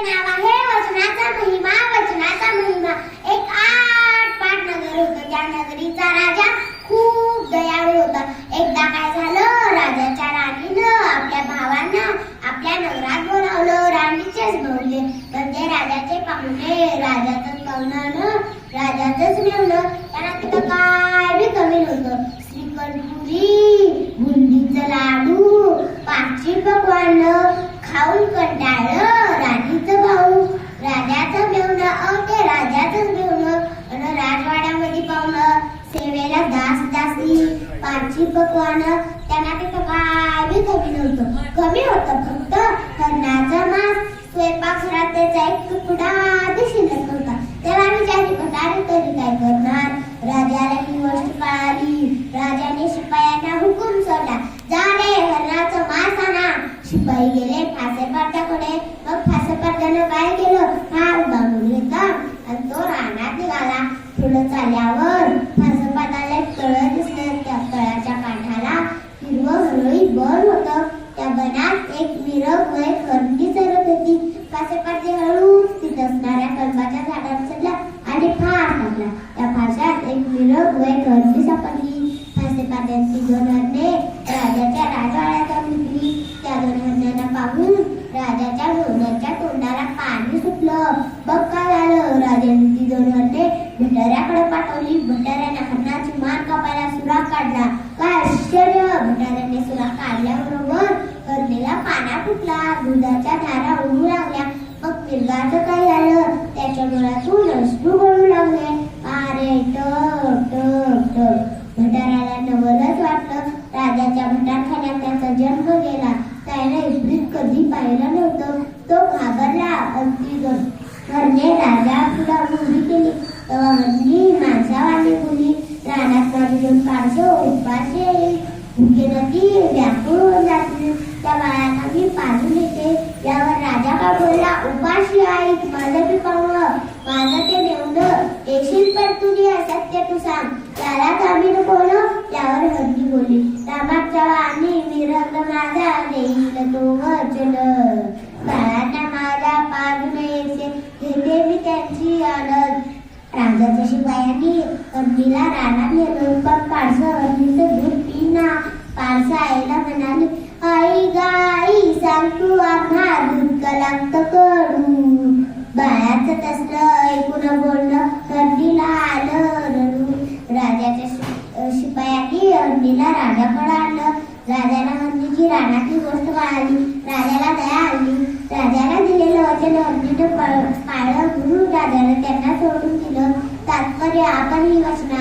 नाव आहे वचनाचा महिमा, वचनाचा महिमा. एक आटपाट नगर होतं. त्या नगरीचा राजा खूप दयाळू होता. एकदा काय झालं, राजाच्या राणीनं आपल्या भावांना आपल्या नगरात बोलावलं. राणीचेच बोलले पण ते राजाचे पाहुणे, राजाचंच पाहुणं राजाचंच मिळवलं. त्यांना तिथं काय बी कमी नव्हतं. श्रीखंड पुरी, बुंदीचं लाडू, पाचही पकवान खाऊन कंटाळलं राणीचं भाऊ. राजाचं मेवणं ते राजाचंच मेवणं. आणि राजवाड्यामध्ये पाहुणं, सेवेला दासी, पाचही पकवान. त्यांना तिथं काय बी कमी नव्हतं. कमी होतं फक्त हरणाचा मांस. स्वयंपाकघरात त्याचा एक तुकडा बी शिल्लक नव्हता. तेव्हा विचारली भटारी तरी काय करणार. राजाला ही गोष्ट कळाली. राजाने शिपायांना हुकूम सोडला, जा रे हरणाचं मांस आणा. शिपाई गेले फासेपाट्याकडे. मग फासेपाट्यानं काय केलं, हा उभा घेतला आणि तो रानात निघाला. थोडं चालल्यावर फासेपाट्याला एक तळं दिसलं. त्या तळाच्या काठाला हिरवं हरळी बन होतं. त्या बनात एक मिरग व एक हरणी चरत होती. फासेपाटे हळूच तिथं असणाऱ्या कळंबाच्या झाडावर चढला आणि फास टाकला. त्या फाशात एक मिरग व एक हरणी सापडली. फासेपाट्यांची दोन हरणे राजाच्या राजवाड्यात आणली. त्या दोन हरणांना पाहून राजाच्या मेहुण्याच्या तोंडाला पाणी सुटलं. बघ काय झालं. राजाने ती दोन हरणे भटाऱ्याकडे पाठवली. भटाऱ्याने हरणाची मान कापायला सुराख काढला. काय आश्चर्य, भटाऱ्याने सुराख काढल्याबरोबर हरणीला पाना फुटला. दुधाच्या धारा उडू लागल्या. मग मिरगाचं काय झालं, त्याच्या डोळ्यातून अश्रू गळू लागले. अरे टक टक टक. भटाऱ्याला नवलच वाटलं. राजाच्या भटारखान्यात त्याचा जन्म गेला. त्याने इब्रीत कधी पाहिलं नव्हतं. तो घाबरला. अगदी हरणे राजा उभी केली. तेव्हा हरणी माणसावाने बोली, रानात माझी दोन पाडसं उपाशी येईल. भुके नदी व्याकुळ होऊन जातील. त्या बाळांना मी पाजून येते. यावर राजा का बोलला, उपाशी आई माझं बी पाहुणं, माझं ते नेवणं येशील पण तुझी असत्य तू सांग, त्यालाच आम्ही नको ना. यावर हरणी बोलली, रामाच्या आणि मिरग माझा देईल तो वचन. बाळांना माझ्या पाजून येते घेते मी त्यांची आनंद. राजाच्या शिपायांनी हरणीला रानात नेलं. पण पाडसं हरणीचं दूध पिना. पाडसं आईला म्हणाली, आई गाई सांग तू आम्हा दूध का लागतं कडू. बाळाचं तसलं ऐकून बोलणं हरणीला आलं रडू. राजाच्या शिपायांनी हरणीला राजाकडे आणलं. राजाला हरणीची रानातली गोष्ट कळाली. राजाला दया आली. राजाला दिलेलं वचन हरणीनं पाळलं म्हणून राजाने त्यांना सोडून दिलं. तात्पर्य, आपण ही वचन